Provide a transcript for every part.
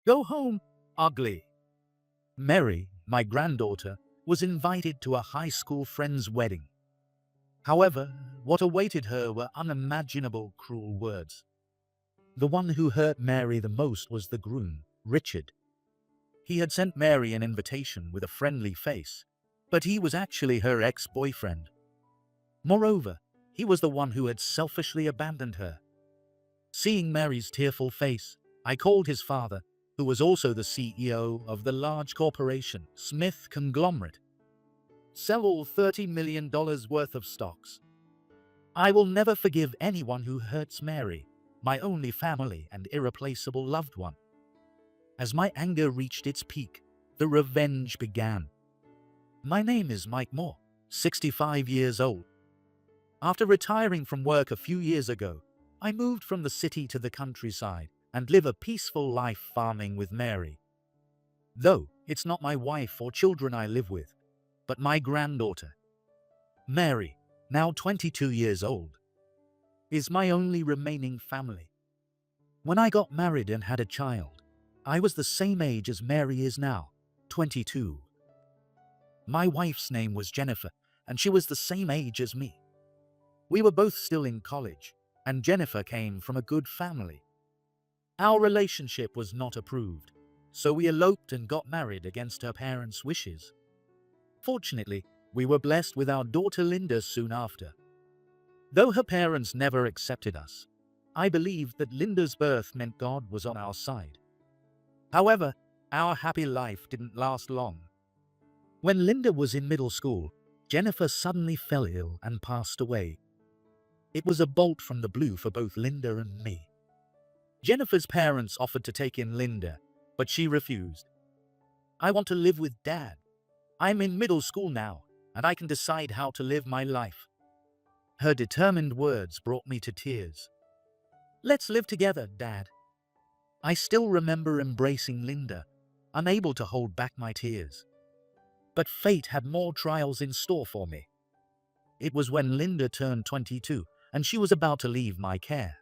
Go home, ugly. Mary, my granddaughter, was invited to a high school friend's wedding. However, what awaited her were unimaginable cruel words. The one who hurt Mary the most was the groom, Richard. He had sent Mary an invitation with a friendly face, but he was actually her ex-boyfriend. Moreover, he was the one who had selfishly abandoned her. Seeing Mary's tearful face, I called his father, who was also the CEO of the large corporation, Smith Conglomerate. Sell all $30 million worth of stocks. I will never forgive anyone who hurts Mary, my only family and irreplaceable loved one. As my anger reached its peak, the revenge began. My name is Mike Moore, 65 years old. After retiring from work a few years ago, I moved from the city to the countryside and live a peaceful life farming with Mary. Though it's not my wife or children I live with, but my granddaughter. Mary, now 22 years old, is my only remaining family. When I got married and had a child, I was the same age as Mary is now, 22. My wife's name was Jennifer, and she was the same age as me. We were both still in college, and Jennifer came from a good family. Our relationship was not approved, so we eloped and got married against her parents' wishes. Fortunately, we were blessed with our daughter Linda soon after. Though her parents never accepted us, I believed that Linda's birth meant God was on our side. However, our happy life didn't last long. When Linda was in middle school, Jennifer suddenly fell ill and passed away. It was a bolt from the blue for both Linda and me. Jennifer's parents offered to take in Linda, but she refused. I want to live with Dad. I'm in middle school now, and I can decide how to live my life. Her determined words brought me to tears. Let's live together, Dad. I still remember embracing Linda, unable to hold back my tears. But fate had more trials in store for me. It was when Linda turned 22, and she was about to leave my care.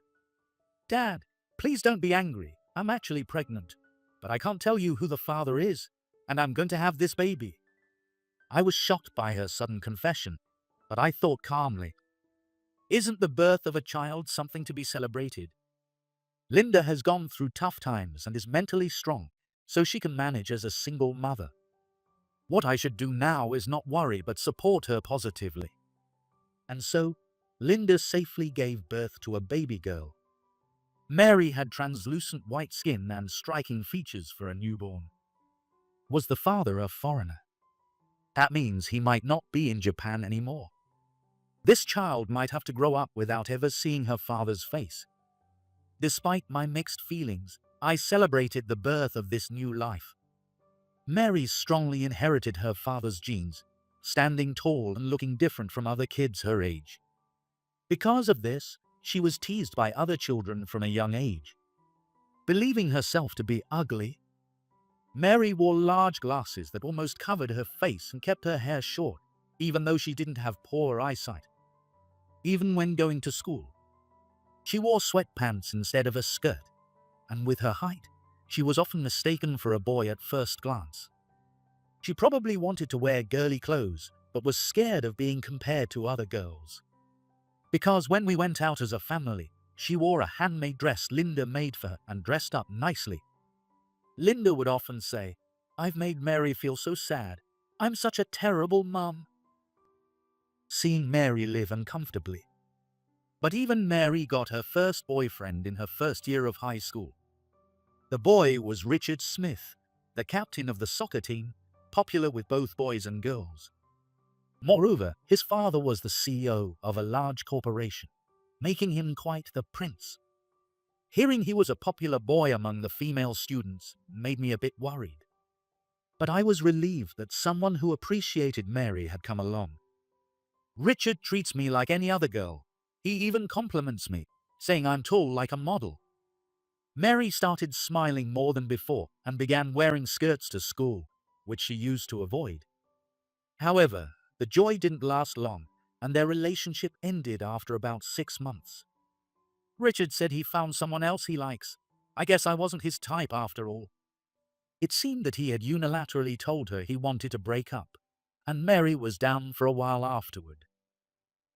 Dad, please don't be angry. I'm actually pregnant, but I can't tell you who the father is, and I'm going to have this baby. I was shocked by her sudden confession, but I thought calmly. Isn't the birth of a child something to be celebrated? Linda has gone through tough times and is mentally strong, so she can manage as a single mother. What I should do now is not worry but support her positively. And so, Linda safely gave birth to a baby girl. Mary had translucent white skin and striking features for a newborn. Was the father a foreigner? That means he might not be in Japan anymore. This child might have to grow up without ever seeing her father's face. Despite my mixed feelings, I celebrated the birth of this new life. Mary strongly inherited her father's genes, standing tall and looking different from other kids her age. Because of this, she was teased by other children from a young age. Believing herself to be ugly, Mary wore large glasses that almost covered her face and kept her hair short, even though she didn't have poor eyesight. Even when going to school, she wore sweatpants instead of a skirt, and with her height, she was often mistaken for a boy at first glance. She probably wanted to wear girly clothes, but was scared of being compared to other girls. Because when we went out as a family, she wore a handmade dress Linda made for her and dressed up nicely. Linda would often say, "I've made Mary feel so sad. I'm such a terrible mum." Seeing Mary live uncomfortably. But even Mary got her first boyfriend in her first year of high school. The boy was Richard Smith, the captain of the soccer team, popular with both boys and girls. Moreover, his father was the CEO of a large corporation, making him quite the prince. Hearing he was a popular boy among the female students made me a bit worried. But I was relieved that someone who appreciated Mary had come along. Richard treats me like any other girl. He even compliments me, saying I'm tall like a model. Mary started smiling more than before and began wearing skirts to school, which she used to avoid. However, the joy didn't last long, and their relationship ended after about 6 months. Richard said he found someone else he likes. I guess I wasn't his type after all. It seemed that he had unilaterally told her he wanted to break up, and Mary was down for a while afterward.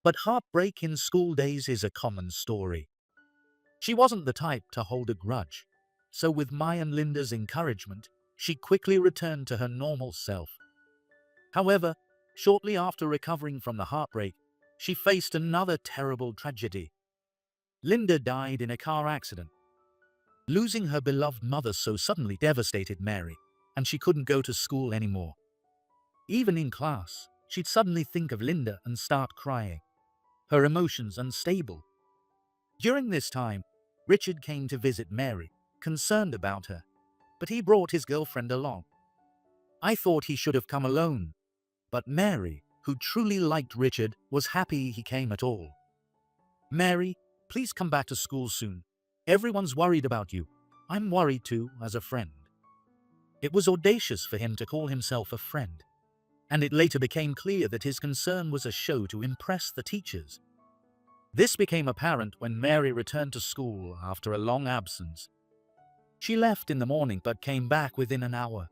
But heartbreak in school days is a common story. She wasn't the type to hold a grudge, so with my and Linda's encouragement, she quickly returned to her normal self. However, shortly after recovering from the heartbreak, she faced another terrible tragedy. Linda died in a car accident. Losing her beloved mother so suddenly devastated Mary, and she couldn't go to school anymore. Even in class, she'd suddenly think of Linda and start crying, her emotions unstable. During this time, Richard came to visit Mary, concerned about her, but he brought his girlfriend along. I thought he should have come alone, but Mary, who truly liked Richard, was happy he came at all. "Mary, please come back to school soon. Everyone's worried about you. I'm worried too, as a friend." It was audacious for him to call himself a friend, and it later became clear that his concern was a show to impress the teachers. This became apparent when Mary returned to school after a long absence. She left in the morning but came back within an hour.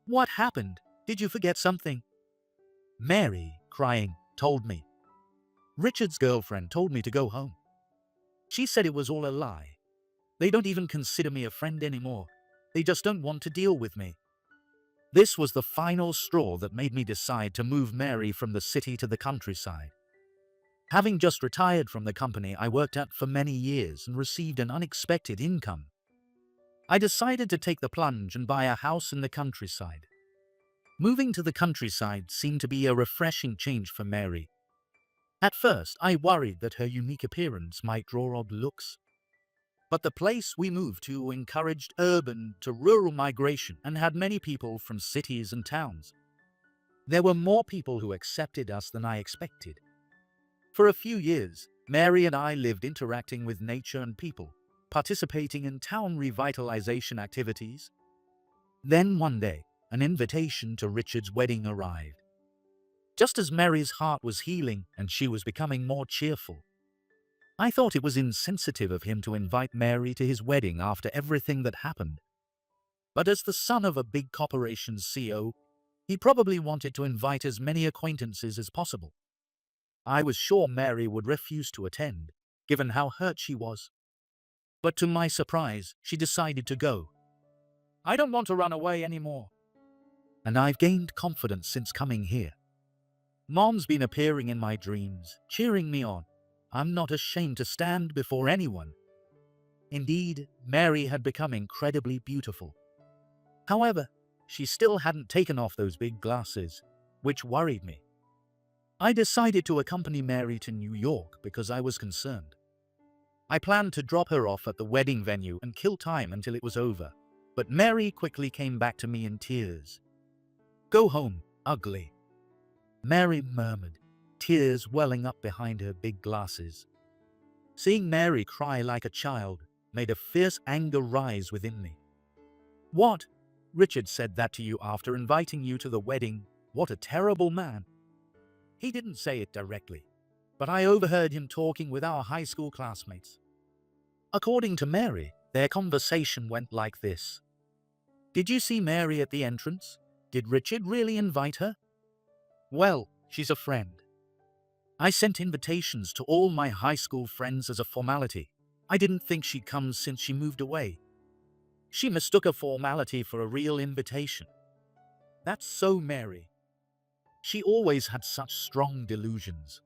"What happened? Did you forget something?" Mary, crying, told me. "Richard's girlfriend told me to go home. She said it was all a lie. They don't even consider me a friend anymore. They just don't want to deal with me." This was the final straw that made me decide to move Mary from the city to the countryside. Having just retired from the company I worked at for many years and received an unexpected income, I decided to take the plunge and buy a house in the countryside. Moving to the countryside seemed to be a refreshing change for Mary. At first, I worried that her unique appearance might draw odd looks. But the place we moved to encouraged urban to rural migration and had many people from cities and towns. There were more people who accepted us than I expected. For a few years, Mary and I lived interacting with nature and people, participating in town revitalization activities. Then one day, an invitation to Richard's wedding arrived. Just as Mary's heart was healing and she was becoming more cheerful, I thought it was insensitive of him to invite Mary to his wedding after everything that happened. But as the son of a big corporation's CEO, he probably wanted to invite as many acquaintances as possible. I was sure Mary would refuse to attend, given how hurt she was. But to my surprise, she decided to go. "I don't want to run away anymore. And I've gained confidence since coming here. Mom's been appearing in my dreams, cheering me on. I'm not ashamed to stand before anyone." Indeed, Mary had become incredibly beautiful. However, she still hadn't taken off those big glasses, which worried me. I decided to accompany Mary to New York because I was concerned. I planned to drop her off at the wedding venue and kill time until it was over, but Mary quickly came back to me in tears. "Go home, ugly," Mary murmured, tears welling up behind her big glasses. Seeing Mary cry like a child made a fierce anger rise within me. "What? Richard said that to you after inviting you to the wedding? What a terrible man." He didn't say it directly, but I overheard him talking with our high school classmates. According to Mary, their conversation went like this. "Did you see Mary at the entrance? Did Richard really invite her? Well, she's a friend. I sent invitations to all my high school friends as a formality. I didn't think she'd come since she moved away. She mistook a formality for a real invitation." That's so Mary. She always had such strong delusions.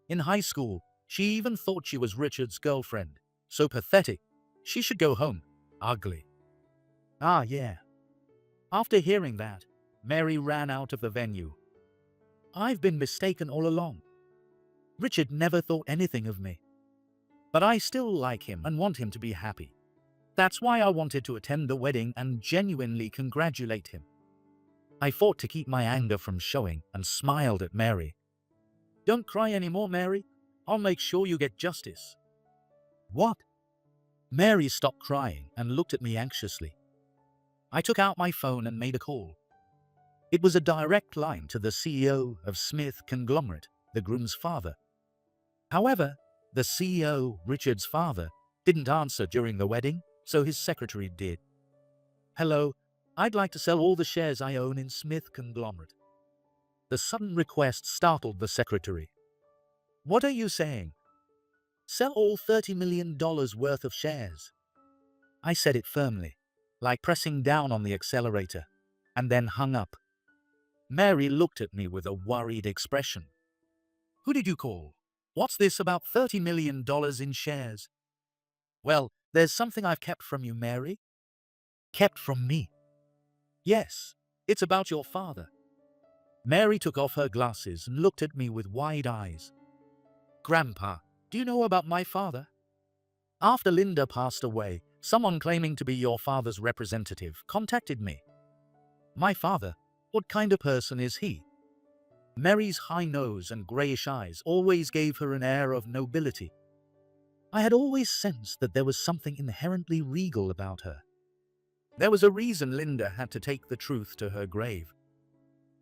In high school, she even thought she was Richard's girlfriend. So pathetic. She should go home. Ugly. Ah, yeah. After hearing that, Mary ran out of the venue. I've been mistaken all along. Richard never thought anything of me. But I still like him and want him to be happy. That's why I wanted to attend the wedding and genuinely congratulate him. I fought to keep my anger from showing and smiled at Mary. "Don't cry anymore, Mary. I'll make sure you get justice." "What?" Mary stopped crying and looked at me anxiously. I took out my phone and made a call. It was a direct line to the CEO of Smith Conglomerate, the groom's father. However, the CEO, Richard's father, didn't answer during the wedding, so his secretary did. "Hello, I'd like to sell all the shares I own in Smith Conglomerate. The sudden request startled the secretary. What are you saying? Sell all $30 million worth of shares. I said it firmly, like pressing down on the accelerator, and then hung up. Mary looked at me with a worried expression. Who did you call? What's this about $30 million in shares? Well, there's something I've kept from you, Mary. Kept from me? Yes, it's about your father. Mary took off her glasses and looked at me with wide eyes. Grandpa, do you know about my father? After Linda passed away, someone claiming to be your father's representative contacted me. My father? What kind of person is he? Mary's high nose and greyish eyes always gave her an air of nobility. I had always sensed that there was something inherently regal about her. There was a reason Linda had to take the truth to her grave.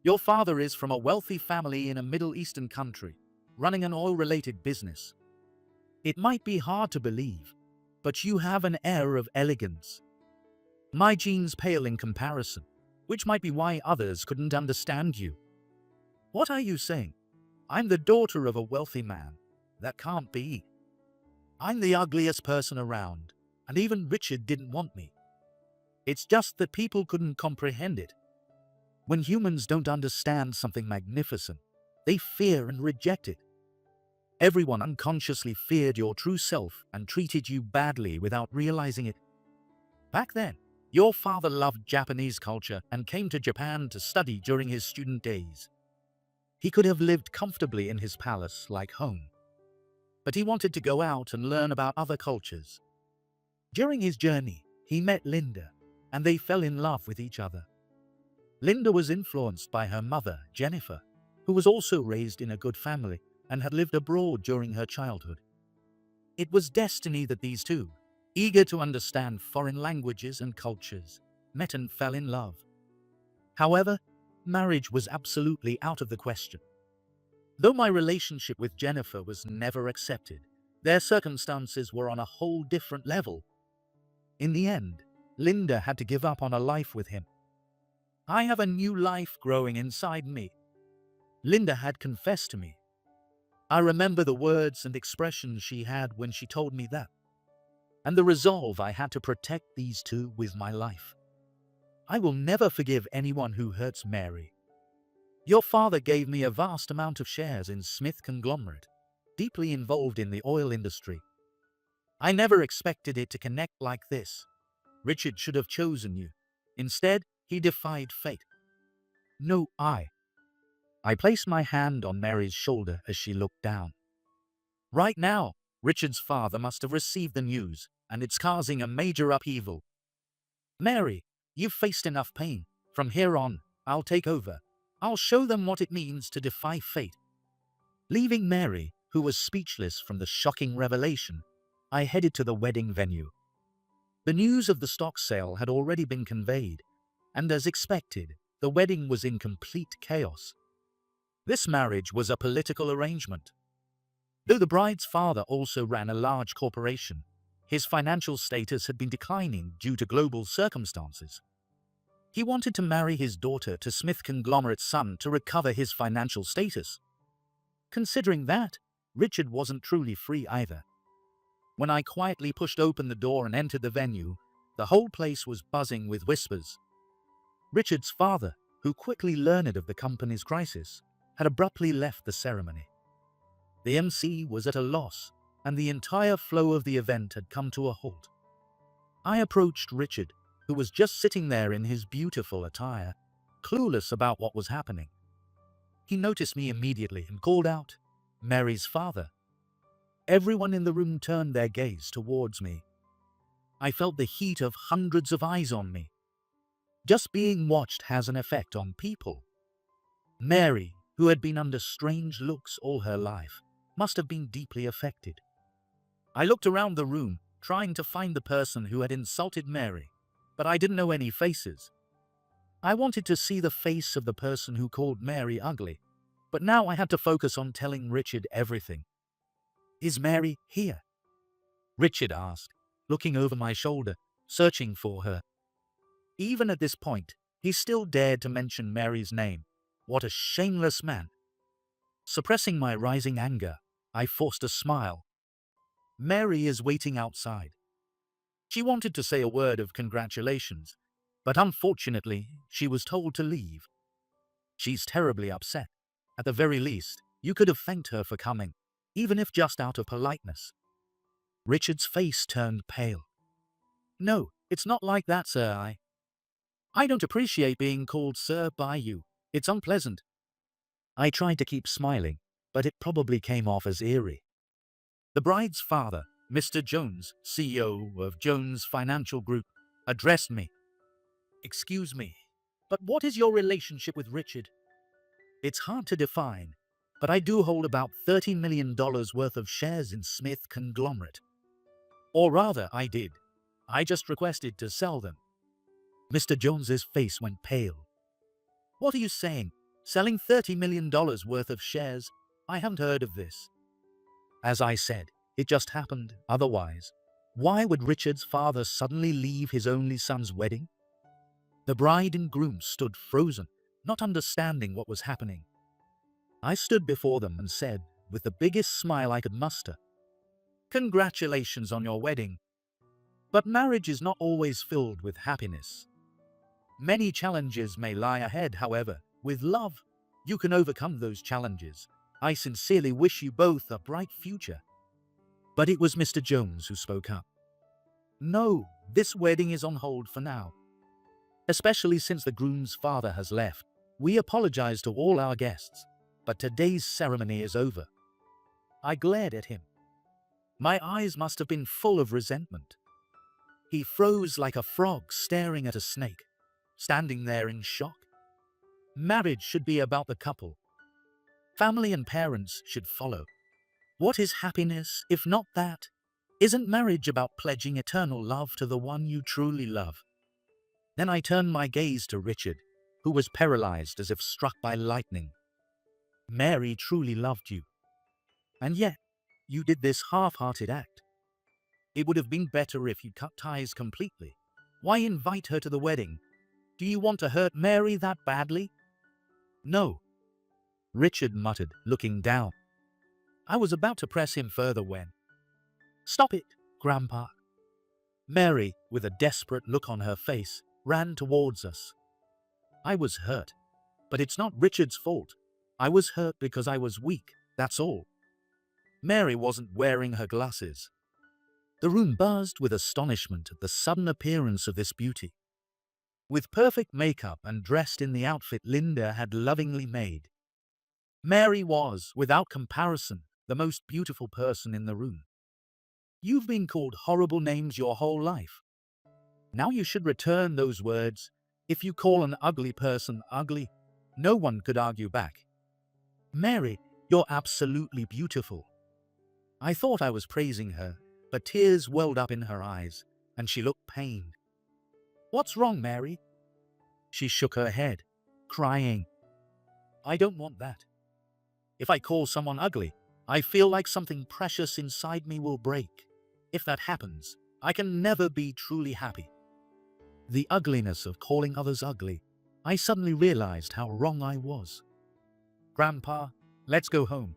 Your father is from a wealthy family in a Middle Eastern country, running an oil-related business. It might be hard to believe, but you have an air of elegance. My genes pale in comparison, which might be why others couldn't understand you. What are you saying? I'm the daughter of a wealthy man. That can't be. I'm the ugliest person around, and even Richard didn't want me. It's just that people couldn't comprehend it. When humans don't understand something magnificent, they fear and reject it. Everyone unconsciously feared your true self and treated you badly without realizing it. Back then, your father loved Japanese culture and came to Japan to study during his student days. He could have lived comfortably in his palace like home. But he wanted to go out and learn about other cultures. During his journey, he met Linda, and they fell in love with each other. Linda was influenced by her mother, Jennifer, who was also raised in a good family and had lived abroad during her childhood. It was destiny that these two, eager to understand foreign languages and cultures, met and fell in love. However, marriage was absolutely out of the question. Though my relationship with Jennifer was never accepted, their circumstances were on a whole different level. In the end, Linda had to give up on a life with him. I have a new life growing inside me. Linda had confessed to me. I remember the words and expressions she had when she told me that, and the resolve I had to protect these two with my life. I will never forgive anyone who hurts Mary. Your father gave me a vast amount of shares in Smith Conglomerate, deeply involved in the oil industry. I never expected it to connect like this. Richard should have chosen you. Instead, he defied fate. No, I placed my hand on Mary's shoulder as she looked down. Right now, Richard's father must have received the news, and it's causing a major upheaval. Mary, you've faced enough pain. From here on, I'll take over. I'll show them what it means to defy fate. Leaving Mary, who was speechless from the shocking revelation, I headed to the wedding venue. The news of the stock sale had already been conveyed, and as expected, the wedding was in complete chaos. This marriage was a political arrangement. Though the bride's father also ran a large corporation, his financial status had been declining due to global circumstances. He wanted to marry his daughter to Smith Conglomerate's son to recover his financial status. Considering that, Richard wasn't truly free either. When I quietly pushed open the door and entered the venue, the whole place was buzzing with whispers. Richard's father, who quickly learned of the company's crisis, had abruptly left the ceremony. The MC was at a loss, and the entire flow of the event had come to a halt. I approached Richard, who was just sitting there in his beautiful attire, clueless about what was happening. He noticed me immediately and called out, "Mary's father." Everyone in the room turned their gaze towards me. I felt the heat of hundreds of eyes on me. Just being watched has an effect on people. Mary, who had been under strange looks all her life, must have been deeply affected. I looked around the room, trying to find the person who had insulted Mary, but I didn't know any faces. I wanted to see the face of the person who called Mary ugly, but now I had to focus on telling Richard everything. "Is Mary here?" Richard asked, looking over my shoulder, searching for her. Even at this point, he still dared to mention Mary's name. What a shameless man. Suppressing my rising anger, I forced a smile. Mary is waiting outside. She wanted to say a word of congratulations, but unfortunately, she was told to leave. She's terribly upset. At the very least, you could have thanked her for coming, even if just out of politeness. Richard's face turned pale. No, it's not like that, sir. I don't appreciate being called sir by you. It's unpleasant. I tried to keep smiling, but it probably came off as eerie. The bride's father, Mr. Jones, CEO of Jones Financial Group, addressed me. Excuse me, but what is your relationship with Richard? It's hard to define, but I do hold about $30 million worth of shares in Smith Conglomerate. Or rather, I did. I just requested to sell them. Mr. Jones's face went pale. What are you saying? Selling $30 million worth of shares? I haven't heard of this. As I said, it just happened. Otherwise, why would Richard's father suddenly leave his only son's wedding? The bride and groom stood frozen, not understanding what was happening. I stood before them and said, with the biggest smile I could muster, "Congratulations on your wedding. But marriage is not always filled with happiness. Many challenges may lie ahead, however. With love, you can overcome those challenges. I sincerely wish you both a bright future." But it was Mr. Jones who spoke up. "No, this wedding is on hold for now. Especially since the groom's father has left. We apologize to all our guests, but today's ceremony is over." I glared at him. My eyes must have been full of resentment. He froze like a frog staring at a snake, standing there in shock. Marriage should be about the couple. Family and parents should follow. What is happiness if not that? Isn't marriage about pledging eternal love to the one you truly love? Then I turned my gaze to Richard, who was paralyzed as if struck by lightning. Mary truly loved you. And yet, you did this half-hearted act. It would have been better if you cut ties completely. Why invite her to the wedding? Do you want to hurt Mary that badly? No, Richard muttered, looking down. I was about to press him further when... Stop it, Grandpa. Mary, with a desperate look on her face, ran towards us. I was hurt, but it's not Richard's fault. I was hurt because I was weak, that's all. Mary wasn't wearing her glasses. The room buzzed with astonishment at the sudden appearance of this beauty. With perfect makeup and dressed in the outfit Linda had lovingly made, Mary was, without comparison, the most beautiful person in the room. You've been called horrible names your whole life. Now you should return those words. If you call an ugly person ugly, no one could argue back. Mary, you're absolutely beautiful. I thought I was praising her, but tears welled up in her eyes, and she looked pained. What's wrong, Mary? She shook her head, crying. I don't want that. If I call someone ugly, I feel like something precious inside me will break. If that happens, I can never be truly happy. The ugliness of calling others ugly, I suddenly realized how wrong I was. Grandpa, let's go home.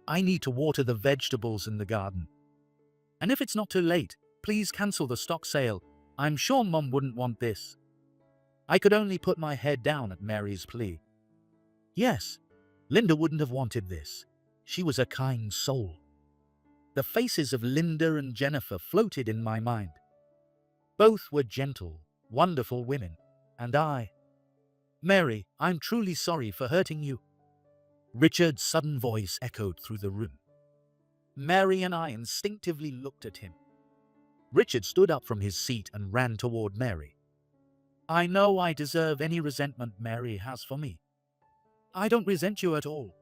I need to water the vegetables in the garden. And if it's not too late, please cancel the stock sale. I'm sure Mom wouldn't want this. I could only put my head down at Mary's plea. Yes, Linda wouldn't have wanted this. She was a kind soul. The faces of Linda and Jennifer floated in my mind. Both were gentle, wonderful women. And I... Mary, I'm truly sorry for hurting you. Richard's sudden voice echoed through the room. Mary and I instinctively looked at him. Richard stood up from his seat and ran toward Mary. I know I deserve any resentment Mary has for me. I don't resent you at all.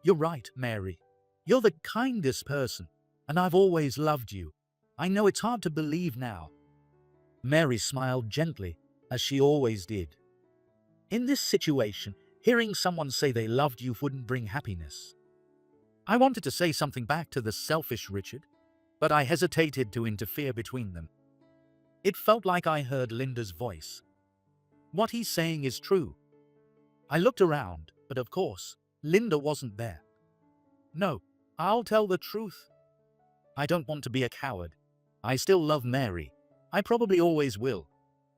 You're right, Mary. You're the kindest person, and I've always loved you. I know it's hard to believe now. Mary smiled gently, as she always did. In this situation, hearing someone say they loved you wouldn't bring happiness. I wanted to say something back to the selfish Richard, but I hesitated to interfere between them. It felt like I heard Linda's voice. What he's saying is true. I looked around, but of course, Linda wasn't there. No, I'll tell the truth. I don't want to be a coward. I still love Mary. I probably always will.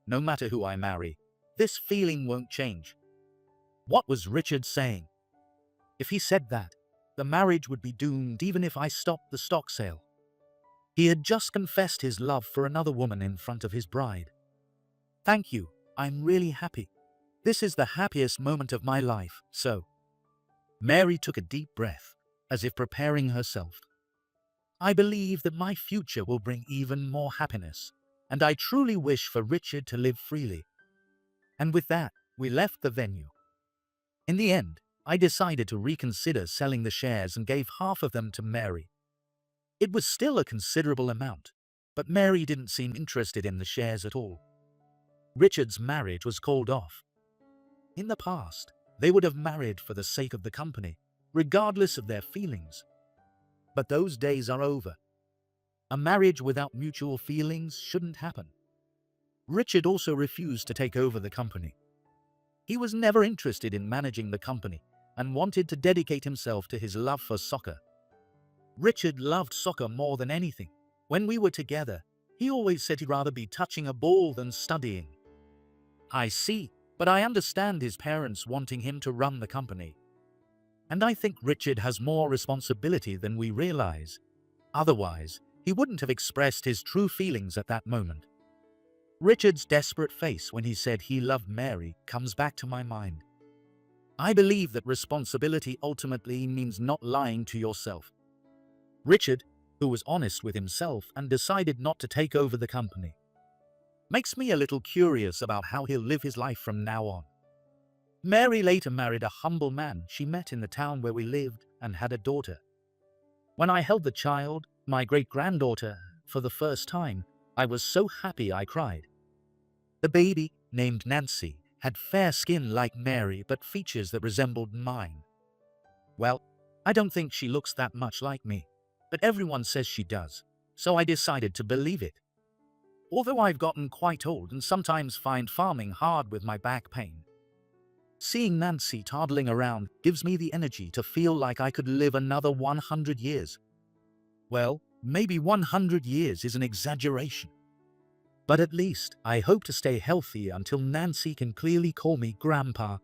No matter who I marry, this feeling won't change. What was Richard saying? If he said that, the marriage would be doomed even if I stopped the stock sale. He had just confessed his love for another woman in front of his bride. Thank you, I'm really happy. This is the happiest moment of my life, so. Mary took a deep breath, as if preparing herself. I believe that my future will bring even more happiness, and I truly wish for Richard to live freely. And with that, we left the venue. In the end, I decided to reconsider selling the shares and gave half of them to Mary. It was still a considerable amount, but Mary didn't seem interested in the shares at all. Richard's marriage was called off. In the past, they would have married for the sake of the company, regardless of their feelings. But those days are over. A marriage without mutual feelings shouldn't happen. Richard also refused to take over the company. He was never interested in managing the company and wanted to dedicate himself to his love for soccer. Richard loved soccer more than anything. When we were together, he always said he'd rather be touching a ball than studying. I see, but I understand his parents wanting him to run the company. And I think Richard has more responsibility than we realize. Otherwise, he wouldn't have expressed his true feelings at that moment. Richard's desperate face when he said he loved Mary comes back to my mind. I believe that responsibility ultimately means not lying to yourself. Richard, who was honest with himself and decided not to take over the company, makes me a little curious about how he'll live his life from now on. Mary later married a humble man she met in the town where we lived and had a daughter. When I held the child, my great-granddaughter, for the first time, I was so happy I cried. The baby, named Nancy, had fair skin like Mary but features that resembled mine. Well, I don't think she looks that much like me, but everyone says she does, so I decided to believe it. Although I've gotten quite old and sometimes find farming hard with my back pain, seeing Nancy toddling around gives me the energy to feel like I could live another 100 years. Well, maybe 100 years is an exaggeration. But at least I hope to stay healthy until Nancy can clearly call me Grandpa.